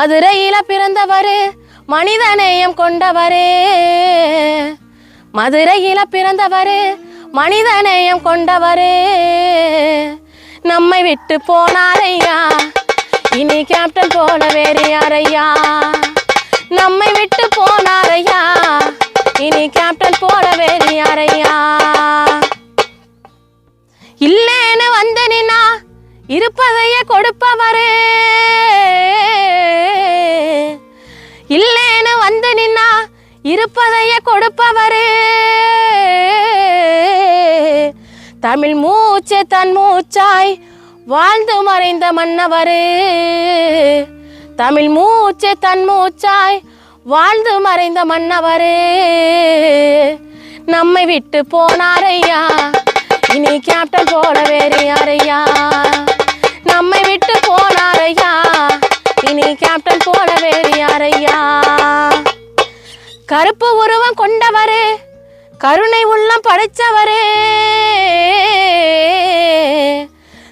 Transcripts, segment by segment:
மதுரையில பிறந்தவரு மனிதநேயம் கொண்டவரே. மதுரையில பிறந்தவரு மனிதநேயம் கொண்டவரே. நம்மை விட்டு போனாரையா, இனி கேப்டன் போல வேறு யாரையா. நம்மை விட்டு போனாரையா, இனி கேப்டன் போல வேறு யாரையா. இல்லேன்னு வந்து நின்னா இருப்பதைய கொடுப்பவரே. இல்லேன்னு வந்து நின்னா இருப்பதைய கொடுப்பவரே. தமிழ் மூச்சு தன் மூச்சாய் வாழ்ந்து மறைந்த மன்னவரே. தமிழ் மூச்சு தன் மூச்சாய் வாழ்ந்து மறைந்த மன்னவரே. நம்மை விட்டு போனாரையா, இனி கேப்டன் போல வேறு யாரையா. நம்மை விட்டு போனாரையா, இனி கேப்டன் போல வேறு யாரையா. கருப்பு உருவம் கொண்டவரே, கருணை உள்ளம் படைச்சவரே.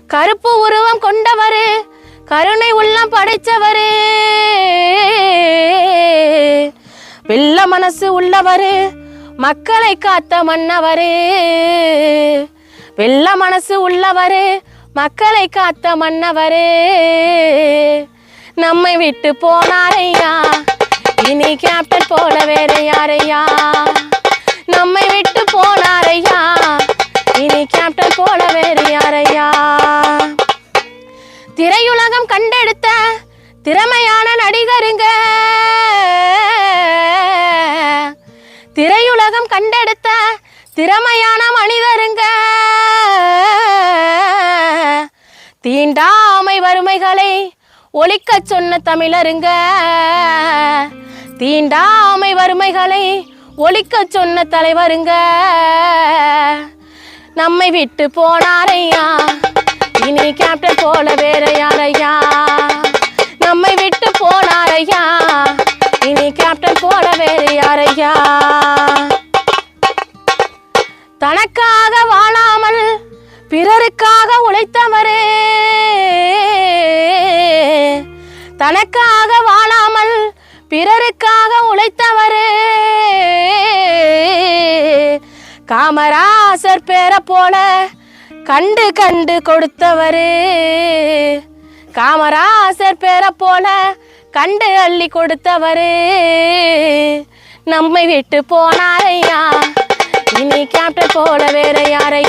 கருப்பு உருவம் கொண்டவரே, கருணை உள்ளம் படைச்சவரே. வெள்ள மனசு உள்ளவரே, மக்களை காத்த மன்னவரே. வெள்ள மனசு உள்ளவரே, மக்களை காத்த மன்னவரே. நம்மை விட்டு போனாரையா, இனி கேப்டன் போல வேற யாரையா. நம்மை விட்டு போனாரையா, இனி கேப்டன் போல வேறு யாரையா. திரையுலகம் கண்டெடுத்த திறமையான நடிகருங்க. திரையுலகம் கண்டெடுத்த திறமையான மனிதருங்க. தீண்டாமை வறுமைகளை ஒழிக்க சொன்ன தமிழருங்க. தீண்டாமை வறுமைகளை ஒழிக்க சொன்ன தலைவருங்க. நம்மை விட்டு போனாரையா, இனி கேப்டன் போல வேற யாரையா. நம்மை விட்டு போனாரையா, இனி கேப்டன் போல வேற யாரையா. தனக்காக வாழாமல் பிறருக்காக உழைத்தவரே. தனக்காக வாழாமல் பிறருக்காக உழைத்தவரே. காமராசர் பேர போல கண்டு கண்டு கொடுத்தவரே. காமராசர் பேர போல கண்டு அள்ளி கொடுத்தவரே. நம்மை விட்டு போனாரையா, இனி கேப்டன் போல வேற யாரையா.